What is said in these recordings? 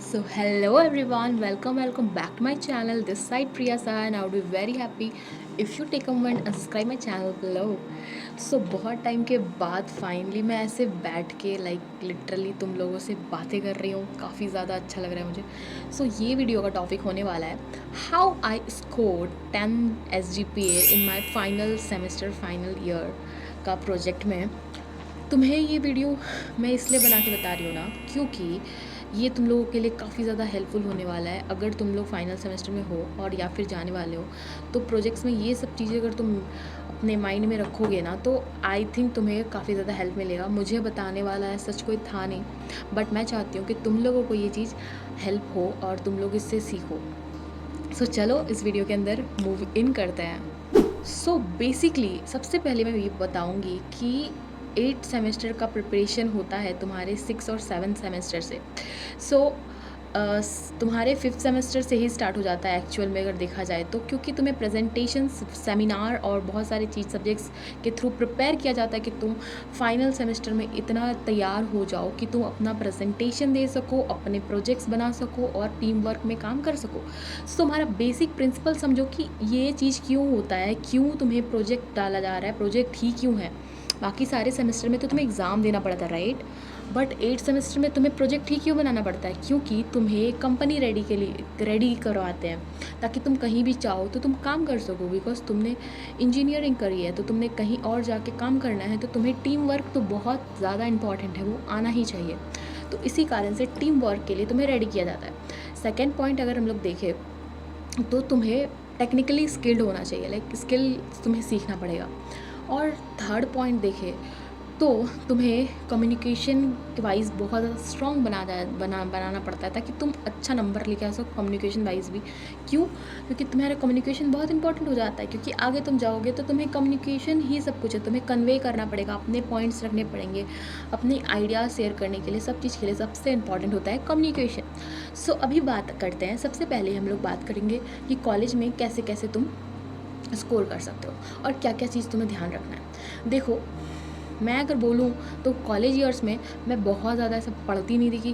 So hello everyone, welcome back to my channel. This side Priya Saha and I would be very happy if you take a moment and subscribe my channel below. So बहुत time के बाद finally मैं ऐसे बैठ के literally तुम लोगों से बातें कर रही हूँ, काफ़ी ज़्यादा अच्छा लग रहा है मुझे. सो ये वीडियो का टॉपिक होने वाला है how I scored 10 SGPA in my final semester final year का प्रोजेक्ट में. तुम्हें ये वीडियो मैं इसलिए बना के बता रही हूँ ना, क्योंकि ये तुम लोगों के लिए काफ़ी ज़्यादा हेल्पफुल होने वाला है. अगर तुम लोग फाइनल सेमेस्टर में हो और या फिर जाने वाले हो, तो प्रोजेक्ट्स में ये सब चीज़ें अगर तुम अपने माइंड में रखोगे ना, तो आई थिंक तुम्हें काफ़ी ज़्यादा हेल्प मिलेगा. मुझे बताने वाला है सच कोई था नहीं, बट मैं चाहती हूँ कि तुम लोगों को ये चीज़ हेल्प हो और तुम लोग इससे सीखो. सो चलो इस वीडियो के अंदर मूव इन करते हैं. सो बेसिकली सबसे पहले मैं ये बताऊंगी कि 8 सेमेस्टर का प्रिपरेशन होता है तुम्हारे 6 और 7 सेमेस्टर से. सो तुम्हारे 5th सेमेस्टर से ही स्टार्ट हो जाता है एक्चुअल में अगर देखा जाए तो, क्योंकि तुम्हें प्रेजेंटेशन, सेमिनार और बहुत सारे चीज़ सब्जेक्ट्स के थ्रू प्रिपेयर किया जाता है कि तुम फाइनल सेमेस्टर में इतना तैयार हो जाओ कि तुम अपना प्रेजेंटेशन दे सको, अपने प्रोजेक्ट्स बना सको और टीम वर्क में काम कर सको. सो तुम्हारा बेसिक प्रिंसिपल समझो कि ये चीज़ क्यों होता है, क्यों तुम्हें प्रोजेक्ट डाला जा रहा है, प्रोजेक्ट ही क्यों है. बाकी सारे सेमेस्टर में तो तुम्हें एग्ज़ाम देना पड़ता है, राइट, बट 8 सेमेस्टर में तुम्हें प्रोजेक्ट ही क्यों बनाना पड़ता है, क्योंकि तुम्हें कंपनी रेडी करवाते हैं ताकि तुम कहीं भी चाहो तो तुम काम कर सको. बिकॉज तुमने इंजीनियरिंग करी है तो तुमने कहीं और जाके काम करना है, तो तुम्हें टीम वर्क तो बहुत ज़्यादा इंपॉर्टेंट है, वो आना ही चाहिए. तो इसी कारण से टीम वर्क के लिए तुम्हें रेडी किया जाता है. सेकेंड पॉइंट अगर हम लोग देखें तो तुम्हें टेक्निकली स्किल्ड होना चाहिए, स्किल तुम्हें सीखना पड़ेगा. और थर्ड पॉइंट देखें तो तुम्हें कम्युनिकेशन वाइज बहुत ज़्यादा स्ट्रॉन्ग बनाना पड़ता है ताकि तुम अच्छा नंबर लेके आ सको कम्युनिकेशन वाइज भी. क्यों? क्योंकि तुम्हारा कम्युनिकेशन बहुत इंपॉर्टेंट हो जाता है, क्योंकि आगे तुम जाओगे तो तुम्हें कम्युनिकेशन ही सब कुछ है. तुम्हें कन्वे करना पड़ेगा, अपने पॉइंट्स रखने पड़ेंगे, अपने आइडियाज़ शेयर करने के लिए, सब चीज़ के लिए सबसे इंपॉर्टेंट होता है कम्युनिकेशन. सो अभी बात करते हैं, सबसे पहले हम लोग बात करेंगे कि कॉलेज में कैसे कैसे तुम स्कोर कर सकते हो और क्या क्या चीज़ तुम्हें ध्यान रखना है. देखो, मैं अगर बोलूँ तो कॉलेज ईयर्स में मैं बहुत ज़्यादा ऐसा पढ़ती नहीं थी कि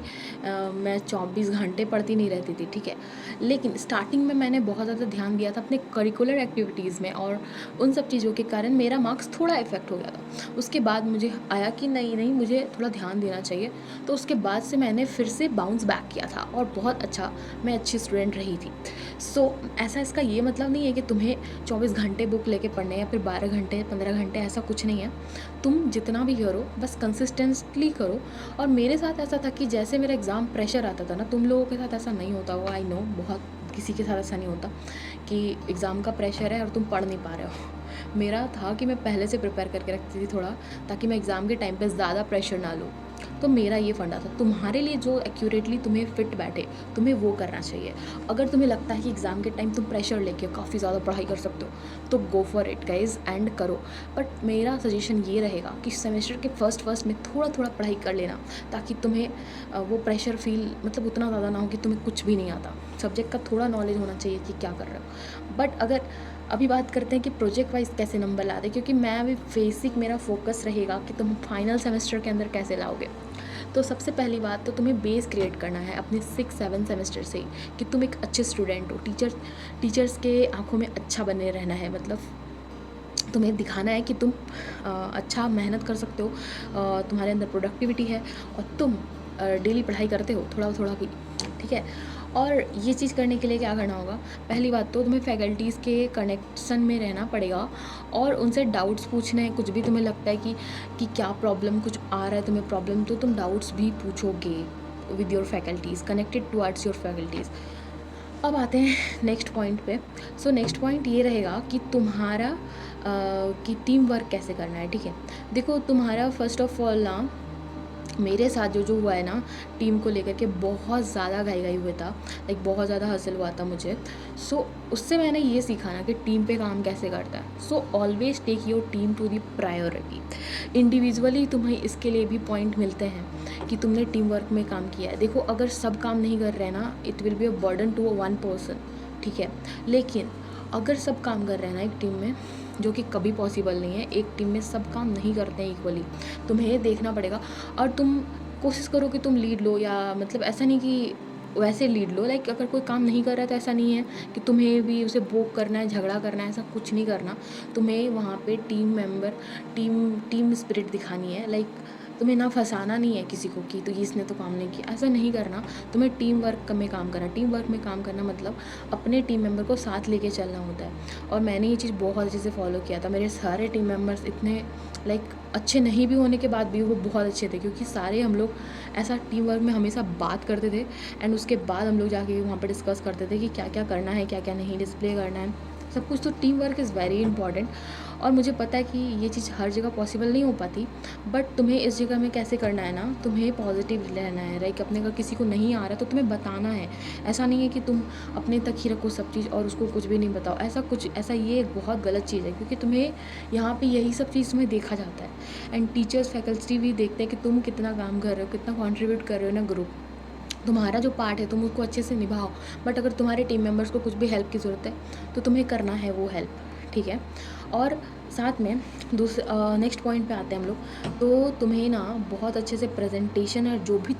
मैं 24 घंटे पढ़ती नहीं रहती थी, ठीक है. लेकिन स्टार्टिंग में मैंने बहुत ज़्यादा ध्यान दिया था अपने करिकुलर एक्टिविटीज़ में, और उन सब चीज़ों के कारण मेरा मार्क्स थोड़ा इफेक्ट हो गया था. उसके बाद मुझे आया कि नहीं मुझे थोड़ा ध्यान देना चाहिए, तो उसके बाद से मैंने फिर से बाउंस बैक किया था और बहुत अच्छा, मैं अच्छी स्टूडेंट रही थी. सो ऐसा इसका ये मतलब नहीं है कि तुम्हें 24 घंटे बुक लेके पढ़ने या फिर 12 घंटे 15 घंटे, ऐसा कुछ नहीं है. तुम जितना भी करो बस कंसिस्टेंटली करो. और मेरे साथ ऐसा था कि जैसे मेरा एग्ज़ाम प्रेशर आता था ना, तुम लोगों के साथ ऐसा नहीं होता होगा, आई नो, बहुत किसी के साथ ऐसा नहीं होता कि एग्ज़ाम का प्रेशर है और तुम पढ़ नहीं पा रहे हो. मेरा था कि मैं पहले से प्रिपेयर करके रखती थी थोड़ा, ताकि मैं एग्ज़ाम के टाइम पे ज़्यादा प्रेशर ना लूँ. तो मेरा ये फंडा था. तुम्हारे लिए जो एक्यूरेटली तुम्हें फिट बैठे तुम्हें वो करना चाहिए. अगर तुम्हें लगता है कि एग्ज़ाम के टाइम तुम प्रेशर लेके काफ़ी ज़्यादा पढ़ाई कर सकते हो तो गो फॉर इट गाइज एंड करो. बट मेरा सजेशन ये रहेगा कि सेमेस्टर के फर्स्ट में थोड़ा थोड़ा पढ़ाई कर लेना, ताकि तुम्हें वो प्रेशर फील मतलब उतना ज़्यादा ना हो कि तुम्हें कुछ भी नहीं आता. सब्जेक्ट का थोड़ा नॉलेज होना चाहिए कि क्या कर रहे हो. बट अगर अभी बात करते हैं कि प्रोजेक्ट वाइज कैसे नंबर लाते हैं, क्योंकि मैं अभी बेसिक मेरा फोकस रहेगा कि तुम फाइनल सेमेस्टर के अंदर कैसे लाओगे. तो सबसे पहली बात तो तुम्हें बेस क्रिएट करना है अपने 6-7 सेमेस्टर से ही, कि तुम एक अच्छे स्टूडेंट हो. टीचर्स के आंखों में अच्छा बने रहना है, मतलब तुम्हें दिखाना है कि तुम अच्छा मेहनत कर सकते हो, तुम्हारे अंदर प्रोडक्टिविटी है और तुम डेली पढ़ाई करते हो थोड़ा थोड़ा भी, ठीक है. और ये चीज़ करने के लिए क्या करना होगा, पहली बात तो तुम्हें फैकल्टीज़ के कनेक्शन में रहना पड़ेगा और उनसे डाउट्स पूछने हैं. कुछ भी तुम्हें लगता है कि क्या प्रॉब्लम कुछ आ रहा है तुम्हें प्रॉब्लम, तो तुम डाउट्स भी पूछोगे with your faculties, connected towards your faculties. अब आते हैं नेक्स्ट पॉइंट पे. सो नेक्स्ट पॉइंट ये रहेगा कि तुम्हारा कि टीम वर्क कैसे करना है, ठीक है. देखो, तुम्हारा फर्स्ट ऑफ ऑल ना, मेरे साथ जो हुआ है ना, टीम को लेकर के बहुत ज़्यादा घाई हुआ था, बहुत ज़्यादा हसल हुआ था मुझे. सो उससे मैंने ये सीखा ना कि टीम पे काम कैसे करता है. So always take your team to the priority. Individually तुम्हें इसके लिए भी पॉइंट मिलते हैं कि तुमने टीम वर्क में काम किया है. देखो, अगर सब काम नहीं कर रहे हैं ना, it will be a burden to one person, ठीक है. लेकिन अगर सब काम कर रहे हैं ना एक टीम में, जो कि कभी पॉसिबल नहीं है, एक टीम में सब काम नहीं करते हैं इक्वली, तुम्हें देखना पड़ेगा. और तुम कोशिश करो कि तुम लीड लो, या मतलब ऐसा नहीं कि वैसे लीड लो। लाइक अगर कोई काम नहीं कर रहा है तो ऐसा नहीं है कि तुम्हें भी उसे बोक करना है, झगड़ा करना है, ऐसा कुछ नहीं करना। तुम्हें वहाँ पे टीम स्पिरिट दिखानी है। लाइक तुम्हें ना फंसाना नहीं है किसी को कि तो इसने तो काम नहीं किया, ऐसा नहीं करना। तुम्हें टीम वर्क में काम करना। टीम वर्क में काम करना मतलब अपने टीम मेंबर को साथ लेके चलना होता है। और मैंने ये चीज़ बहुत अच्छे से फॉलो किया था। मेरे सारे टीम मेंबर्स इतने लाइक अच्छे नहीं भी होने के बाद भी वो बहुत अच्छे थे, क्योंकि सारे हम लोग ऐसा टीम वर्क में हमेशा बात करते थे। एंड उसके बाद हम लोग जाके वहाँ पर डिस्कस करते थे कि क्या क्या करना है, क्या क्या नहीं डिस्प्ले करना है, सब कुछ। तो team work is very important. और मुझे पता है कि ये चीज़ हर जगह पॉसिबल नहीं हो पाती, बट तुम्हें इस जगह में कैसे करना है ना, तुम्हें पॉजिटिव रहना है। लाइक अपने अगर किसी को नहीं आ रहा तो तुम्हें बताना है। ऐसा नहीं है कि तुम अपने तक ही रखो सब चीज़ और उसको कुछ भी नहीं बताओ। ऐसा ये एक बहुत गलत चीज़ है, क्योंकि तुम्हें यहाँ पे यही सब चीज़ तुम्हें देखा जाता है। एंड टीचर्स फैकल्टी भी देखते हैं कि तुम कितना काम कर रहे हो, कितना कॉन्ट्रीब्यूट कर रहे हो ना ग्रुप। तुम्हारा जो पार्ट है तुम उसको अच्छे से निभाओ। बट अगर तुम्हारे टीम मेंबर्स को कुछ भी हेल्प की ज़रूरत है तो तुम्हें करना है वो हेल्प, ठीक है। और साथ में नेक्स्ट पॉइंट पे आते हैं हम लोग। तो तुम्हें ना बहुत अच्छे से प्रेजेंटेशन और जो भी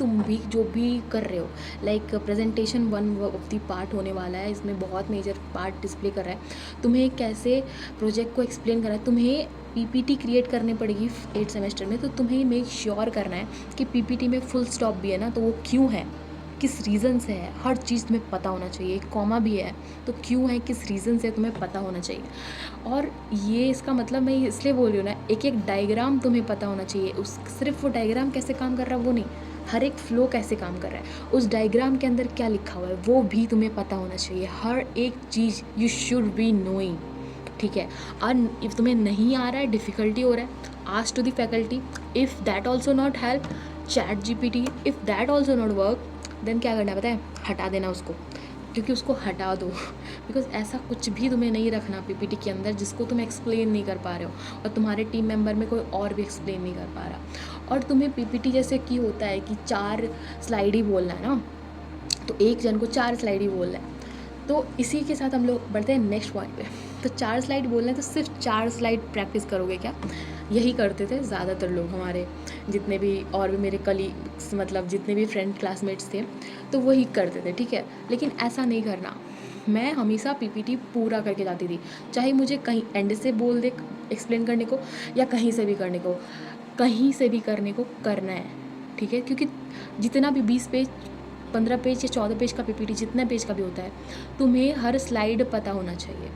कर रहे हो, like presentation one of the part होने वाला है। इसमें बहुत मेजर पार्ट डिस्प्ले कर रहा है। तुम्हें कैसे प्रोजेक्ट को एक्सप्लेन करना है, तुम्हें पीपीटी क्रिएट करनी पड़ेगी 8 सेमेस्टर में। तो तुम्हें मेक श्योर करना है कि पीपीटी में फुल स्टॉप भी है ना तो वो क्यों है, किस रीज़न से है, हर चीज़ तुम्हें पता होना चाहिए। एक कॉमा भी है तो क्यों है, किस रीज़न से, तुम्हें पता होना चाहिए। और ये इसका मतलब मैं इसलिए बोल रही हूँ ना, एक एक डायग्राम तुम्हें पता होना चाहिए। उस सिर्फ वो डायग्राम कैसे काम कर रहा है वो नहीं, हर एक फ्लो कैसे काम कर रहा है, उस डायग्राम के अंदर क्या लिखा हुआ है वो भी तुम्हें पता होना चाहिए। हर एक चीज़ यू शुड बी नोइंग, ठीक है। और इफ़ तुम्हें नहीं आ रहा है, डिफ़िकल्टी हो रहा है, ask to the faculty. If that also not help, chat GPT. If that also not work, then क्या करना है पता है, हटा देना उसको, क्योंकि उसको हटा दो। बिकॉज ऐसा कुछ भी तुम्हें नहीं रखना पीपीटी के अंदर जिसको तुम एक्सप्लेन नहीं कर पा रहे हो और तुम्हारे टीम मेंबर में कोई और भी एक्सप्लेन नहीं कर पा रहा। और तुम्हें पीपीटी जैसे कि होता है कि 4 स्लाइड ही बोलना है ना, तो एक जन को 4 स्लाइड ही बोलना है। तो इसी के साथ हम लोग बढ़ते हैं नेक्स्ट पॉइंट पे। तो 4 स्लाइड बोलना है तो सिर्फ 4 स्लाइड प्रैक्टिस करोगे क्या? यही करते थे ज़्यादातर लोग, हमारे जितने भी और भी मेरे कलीग्स, मतलब जितने भी फ्रेंड क्लासमेट्स थे तो वही करते थे, ठीक है। लेकिन ऐसा नहीं करना। मैं हमेशा पीपीटी पूरा करके जाती थी, चाहे मुझे कहीं एंड से बोल दे एक्सप्लेन करने को या कहीं से भी करने को, कहीं से भी करने को करना है, ठीक है। क्योंकि जितना भी 20 पेज, 15 पेज या 14 पेज का पीपीटी, जितने पेज का भी होता है, तुम्हें हर स्लाइड पता होना चाहिए।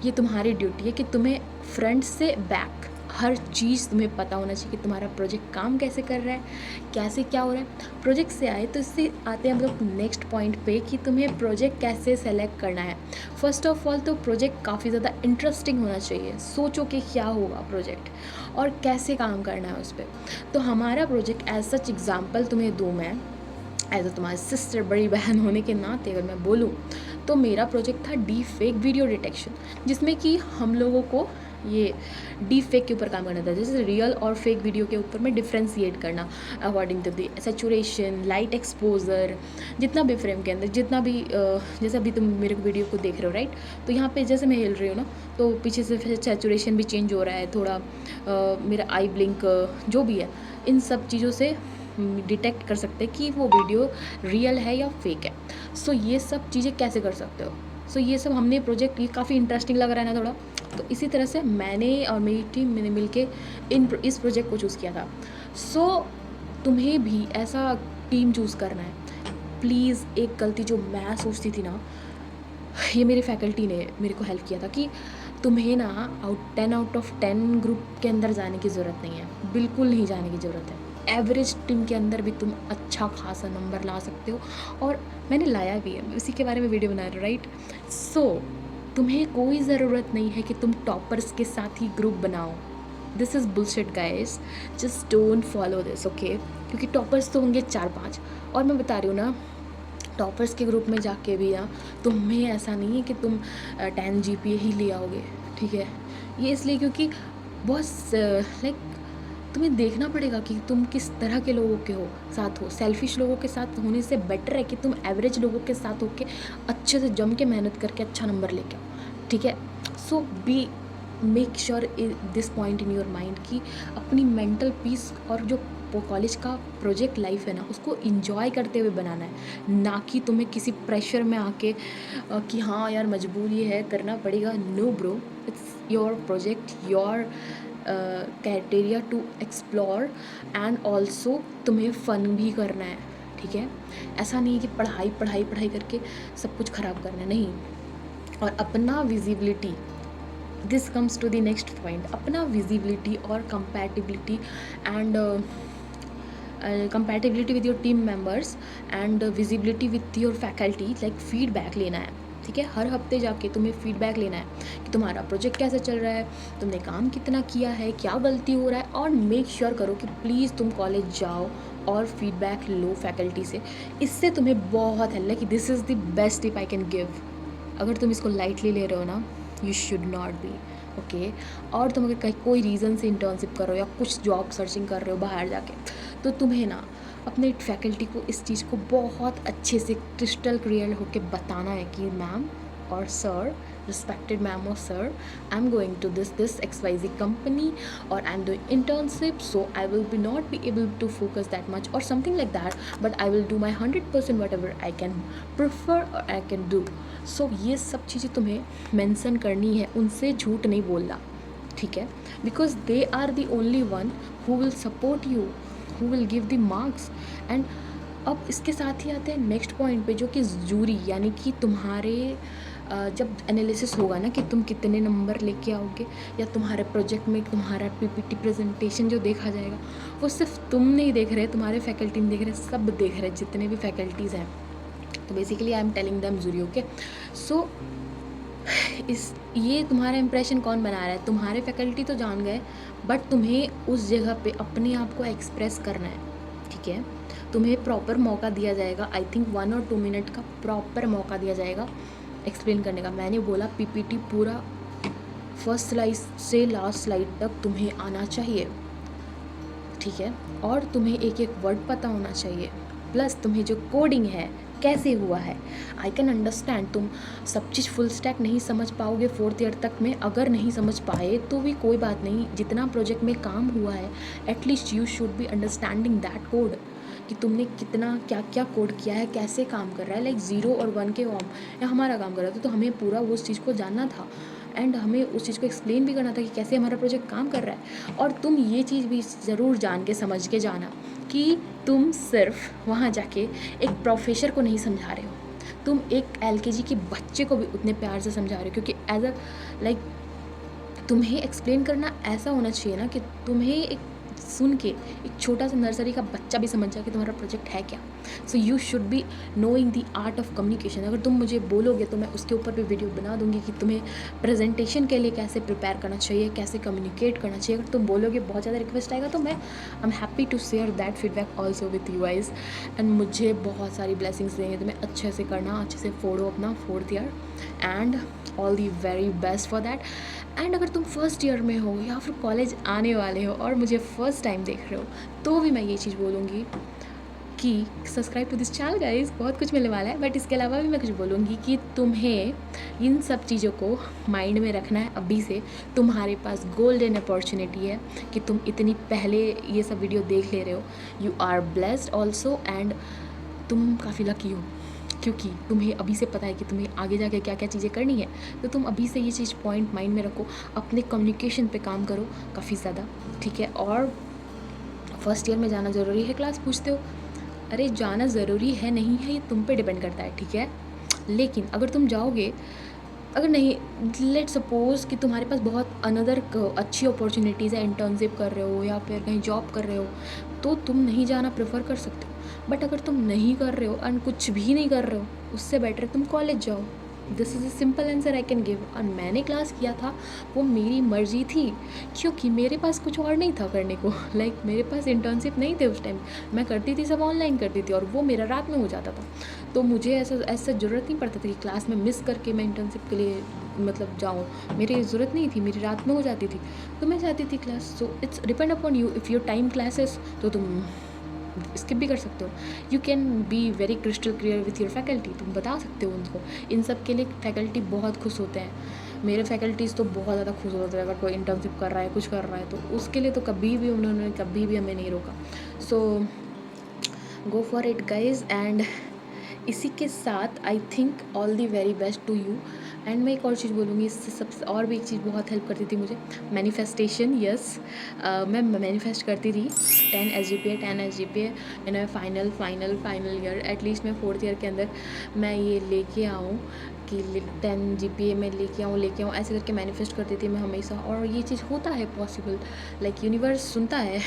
ये तुम्हारी ड्यूटी है कि तुम्हें फ्रंट से बैक हर चीज़ तुम्हें पता होना चाहिए कि तुम्हारा प्रोजेक्ट काम कैसे कर रहा है, कैसे क्या हो रहा है। प्रोजेक्ट से आए तो इससे आते हैं हम लोग नेक्स्ट पॉइंट पे कि तुम्हें प्रोजेक्ट कैसे सेलेक्ट करना है। फर्स्ट ऑफ ऑल तो प्रोजेक्ट काफ़ी ज़्यादा इंटरेस्टिंग होना चाहिए। सोचो कि क्या होगा प्रोजेक्ट और कैसे काम करना है उस पर। तो हमारा प्रोजेक्ट एज सच एग्जाम्पल तुम्हें दूँ मैं, एज अ तुम्हारी सिस्टर, बड़ी बहन होने के नाते अगर मैं बोलूँ, तो मेरा प्रोजेक्ट था डीप फेक वीडियो डिटेक्शन, जिसमें कि हम लोगों को ये डीप फेक के ऊपर काम करना था। जैसे रियल और फेक वीडियो के ऊपर में डिफ्रेंशिएट करना according to the saturation, light exposure, जितना भी फ्रेम के अंदर जितना भी जैसे अभी तुम मेरे वीडियो को देख रहे हो राइट, तो यहाँ पे जैसे मैं हिल रही हूँ ना तो पीछे से फिर सैचुरेशन भी चेंज हो रहा है थोड़ा, मेरा आई ब्लिंक जो भी है, इन सब चीज़ों से डिटेक्ट कर सकते हैं कि वो वीडियो रियल है या फेक है। सो ये सब चीज़ें कैसे कर सकते हो। सो ये सब हमने प्रोजेक्ट, ये काफ़ी इंटरेस्टिंग लग रहा है ना थोड़ा, तो इसी तरह से मैंने और मेरी टीम मैंने मिलके इस प्रोजेक्ट को चूज़ किया था। सो तुम्हें भी ऐसा टीम चूज़ करना है। प्लीज़, एक गलती जो मैं सोचती थी ना, ये मेरी फैकल्टी ने मेरे को हेल्प किया था कि तुम्हें ना 10 आउट ऑफ 10 ग्रुप के अंदर जाने की ज़रूरत नहीं है, बिल्कुल नहीं जाने की ज़रूरत है। एवरेज टीम के अंदर भी तुम अच्छा खासा नंबर ला सकते हो, और मैंने लाया भी है, उसी के बारे में वीडियो बना रही हूँ राइट। सो तुम्हें कोई ज़रूरत नहीं है कि तुम टॉपर्स के साथ ही ग्रुप बनाओ। This is bullshit guys, just don't follow this, okay. क्योंकि टॉपर्स तो होंगे 4-5, और मैं बता रही हूँ ना, टॉपर्स के ग्रुप में जाके भी ना तुम्हें ऐसा नहीं है कि तुम 10 जीपीए ही ले आओगे, ठीक है। ये इसलिए क्योंकि बहुत लाइक तुम्हें देखना पड़ेगा कि तुम किस तरह के लोगों के हो साथ हो। सेल्फिश लोगों के साथ होने से बेटर है कि तुम एवरेज लोगों के साथ होके अच्छे से जम के मेहनत करके अच्छा नंबर लेके आओ, ठीक है। So make sure this point in your mind कि अपनी मेंटल पीस और जो कॉलेज का प्रोजेक्ट लाइफ है ना, उसको इंजॉय करते हुए बनाना है, ना कि तुम्हें किसी प्रेशर में आके कि हाँ यार मजबूरी है करना पड़ेगा। No bro, it's your project, your criteria to explore, and also तुम्हें फ़न भी करना है, ठीक है। ऐसा नहीं है कि पढ़ाई पढ़ाई पढ़ाई करके सब कुछ ख़राब करना है, नहीं। और अपना visibility, this comes to the next point, अपना विजिबिलिटी और compatibility and compatibility with your team members and visibility with your faculty, like feedback लेना है, ठीक है। हर हफ्ते जाके तुम्हें फीडबैक लेना है कि तुम्हारा प्रोजेक्ट कैसे चल रहा है, तुमने काम कितना किया है, क्या गलती हो रहा है, और मेक श्योर करो कि प्लीज़ तुम कॉलेज जाओ और फीडबैक लो फैकल्टी से। इससे तुम्हें बहुत हेल्प है कि this is the best tip I can give. अगर तुम इसको लाइटली ले रहे हो ना, you should not be, okay. और तुम अगर कहीं कोई रीज़न से इंटर्नशिप कर रहे हो या कुछ जॉब सर्चिंग कर रहे हो बाहर जाके, तो तुम्हें ना अपने फैकल्टी को इस चीज़ को बहुत अच्छे से क्रिस्टल क्लियर होकर बताना है कि मैम और sir, respected ma'am or sir, I'm going to this XYZ company, or I'm doing internship, so I will be not be able to focus that much or something like that, but I will do my 100% whatever I can prefer or I can do. So ये सब चीज़ें तुम्हें mention करनी है, उनसे झूठ नहीं बोलना, ठीक है, because they are the only one who will support you, who will give the marks. And अब इसके साथ ही आते हैं नेक्स्ट पॉइंट पे, जो कि जूरी, यानी कि तुम्हारे जब एनालिसिस होगा ना कि तुम कितने नंबर लेके आओगे, या तुम्हारे प्रोजेक्ट में तुम्हारा पीपीटी प्रेजेंटेशन जो देखा जाएगा, वो सिर्फ तुम नहीं देख रहे, तुम्हारे फैकल्टी नहीं देख रहे, सब देख रहे, जितने भी फैकल्टीज़ हैं। तो basically I am telling them jury, okay. So ये तुम्हारा इंप्रेशन कौन बना रहा है? तुम्हारे फैकल्टी तो जान गए, बट तुम्हें उस जगह पे अपने आप को एक्सप्रेस करना है, ठीक है। तुम्हें प्रॉपर मौका दिया जाएगा, आई थिंक 1 और 2 मिनट का प्रॉपर मौका दिया जाएगा एक्सप्लेन करने का। मैंने बोला पीपीटी पूरा फर्स्ट स्लाइड से लास्ट स्लाइड तक तुम्हें आना चाहिए, ठीक है, और तुम्हें एक एक वर्ड पता होना चाहिए, प्लस तुम्हें जो कोडिंग है कैसे हुआ है। आई कैन अंडरस्टैंड तुम सब चीज़ फुल स्टैक नहीं समझ पाओगे 4th ईयर तक में, अगर नहीं समझ पाए तो भी कोई बात नहीं, जितना प्रोजेक्ट में काम हुआ है at least you should be understanding that code, कि तुमने कितना क्या क्या कोड किया है, कैसे काम कर रहा है, लाइक 0 और 1 के फॉर्म या हमारा काम कर रहा था, तो हमें पूरा उस चीज़ को जानना था एंड हमें उस चीज़ को एक्सप्लेन भी करना था कि कैसे हमारा प्रोजेक्ट काम कर रहा है। और तुम ये चीज़ भी ज़रूर जान के समझ के जाना कि तुम सिर्फ वहाँ जाके एक प्रोफेसर को नहीं समझा रहे हो, तुम एक LKG के बच्चे को भी उतने प्यार से समझा रहे हो, क्योंकि एज अ लाइक तुम्हें एक्सप्लेन करना ऐसा होना चाहिए ना कि तुम्हें एक सुन के एक छोटा सा नर्सरी का बच्चा भी समझ जाए कि तुम्हारा प्रोजेक्ट है क्या। So you should be knowing the art of communication. अगर तुम मुझे बोलोगे तो मैं उसके ऊपर भी वीडियो बना दूंगी कि तुम्हें प्रेजेंटेशन के लिए कैसे प्रिपेयर करना चाहिए, कैसे कम्युनिकेट करना चाहिए। अगर तुम बोलोगे, बहुत ज़्यादा रिक्वेस्ट आएगा, तो मैं I am happy to share that feedback also with you guys. And मुझे बहुत सारी ब्लेसिंग्स देंगे, तुम्हें अच्छे से करना, अच्छे से फोड़ो अपना 4th year, and all the very best for that. And अगर तुम फर्स्ट ईयर में हो या फिर कॉलेज आने वाले हो और मुझे फर्स्ट टाइम देख रहे हो, तो भी मैं ये चीज़ बोलूँगी कि subscribe to this channel guys, बहुत कुछ मिलने वाला है। बट इसके अलावा भी मैं कुछ बोलूँगी कि तुम्हें इन सब चीज़ों को माइंड में रखना है अभी से। तुम्हारे पास गोल्डन अपॉर्चुनिटी है कि तुम इतनी पहले ये सब वीडियो देख ले रहे हो। You are blessed also, and तुम काफ़ी लकी हो, क्योंकि तुम्हें अभी से पता है कि तुम्हें आगे जाके क्या क्या चीज़ें करनी है। तो तुम अभी से ये चीज़ पॉइंट माइंड में रखो, अपने कम्युनिकेशन पे काम करो काफ़ी ज़्यादा, ठीक है। और फर्स्ट ईयर में जाना ज़रूरी है, क्लास पूछते हो, अरे जाना ज़रूरी है नहीं है ये तुम पे डिपेंड करता है, ठीक है। लेकिन अगर तुम जाओगे, अगर नहीं, लेट सपोज़ कि तुम्हारे पास बहुत अनदर अच्छी अपॉर्चुनिटीज़ है, इंटर्नशिप कर रहे हो या फिर कहीं जॉब कर रहे हो, तो तुम नहीं जाना प्रेफर कर सकते हो। बट अगर तुम नहीं कर रहे हो एंड कुछ भी नहीं कर रहे हो, उससे बेटर है तुम कॉलेज जाओ। This is a simple answer I can give. और मैंने क्लास किया था, वो मेरी मर्जी थी, क्योंकि मेरे पास कुछ और नहीं था करने को। लाइक मेरे पास इंटर्नशिप नहीं थे उस टाइम, मैं करती थी सब ऑनलाइन करती थी, और वो मेरा रात में हो जाता था। तो मुझे ऐसा ज़रूरत नहीं पड़ता था कि क्लास में मिस करके मैं इंटर्नशिप के लिए मतलब जाऊँ, मेरी ज़रूरत नहीं थी, मेरी रात में हो जाती थी, तो मैं जाती थी class. So it's depend upon you, if your time classes, तो तुम स्किप भी कर सकते हो। You can be very crystal clear with your faculty, तुम बता सकते हो उनको। इन सब के लिए फैकल्टी बहुत खुश होते हैं। मेरे फैकल्टीज़ तो बहुत ज़्यादा खुश होते हैं अगर कोई इंटर्नशिप कर रहा है, कुछ कर रहा है, तो उसके लिए तो कभी भी उन्होंने कभी भी हमें नहीं रोका। So go for it guys. And इसी के साथ I think all the very best to you. And मैं एक और चीज़ बोलूँगी, इससे सबसे और भी एक चीज़ बहुत हेल्प करती थी मुझे, मैनिफेस्टेशन। यस, मैं मैनिफेस्ट करती थी 10 SGPA in final year. At least मैं 4th ईयर के अंदर मैं ये लेके आऊँ कि 10 GPA में लेके आऊँ, ऐसे करके मैनिफेस्ट करती थी मैं हमेशा। और ये चीज़ होता है पॉसिबल, लाइक यूनिवर्स सुनता है।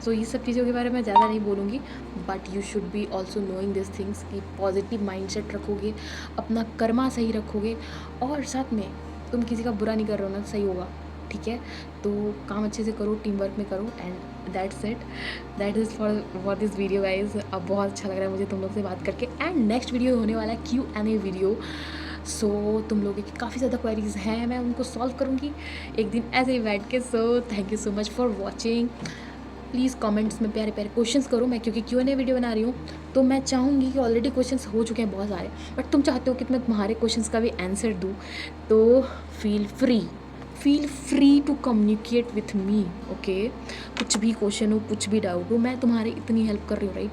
सो ये सब चीज़ों के बारे में ज़्यादा नहीं बोलूँगी, but you should be also knowing this things कि पॉजिटिव माइंडसेट रखोगे, अपना कर्मा सही रखोगे, और साथ में तुम किसी का बुरा नहीं कर रहे हो ना, सही होगा, ठीक है। तो काम अच्छे से करो, टीम वर्क में करो, and that's it. That is for this video guys. अब बहुत अच्छा लग रहा है मुझे तुम लोग से बात करके। एंड नेक्स्ट वीडियो होने वाला है Q&A वीडियो। सो तुम लोगों की काफ़ी ज़्यादा क्वेरीज हैं, मैं उनको सॉल्व करूँगी एक दिन ऐसे ही बैठ के। So thank you so much for watching. Please comments में प्यारे प्यारे क्वेश्चंस करो। मैं क्योंकि Q&A वीडियो बना रही हूँ, तो मैं चाहूँगी कि ऑलरेडी क्वेश्चंस हो चुके हैं बहुत सारे, बट तुम चाहते हो कि मैं तुम्हारे क्वेश्चंस का भी आंसर दूँ, तो feel free to communicate with me, okay. कुछ भी क्वेश्चन हो, कुछ भी डाउट हो, मैं तुम्हारी इतनी हेल्प कर रही हूँ, राइट।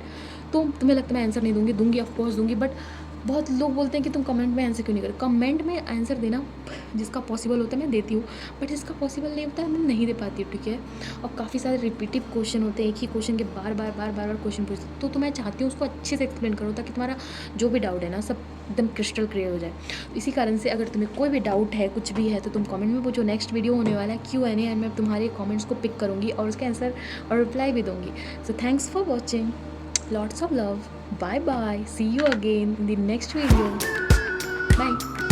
तो तुम्हें लगता है मैं आंसर नहीं दूंगी, ऑफकोर्स दूंगी, बट बहुत लोग बोलते हैं कि तुम कमेंट में आंसर क्यों नहीं कर। कमेंट में आंसर देना जिसका पॉसिबल होता है मैं देती हूँ, बट जिसका पॉसिबल नहीं होता है मैं नहीं दे पाती हूँ, ठीक है। और काफ़ी सारे रिपीटिव क्वेश्चन होते हैं, एक ही क्वेश्चन के बार बार क्वेश्चन पूछते, तो मैं चाहती हूँ उसको अच्छे से एक्सप्लेन करो, ताकि तुम्हारा जो भी डाउट है ना सब एकदम क्रिस्टल क्लियर हो जाए। तो इसी कारण से अगर तुम्हें कोई भी डाउट है, कुछ भी है, तो तुम कमेंट में पूछो। नेक्स्ट वीडियो होने वाला है Q&A, एंड मैं तुम्हारे कमेंट्स को पिक करूँगी और उसके आंसर और रिप्लाई भी दूँगी। So thanks for watching, lots of love, bye bye, see you again in the next video, bye.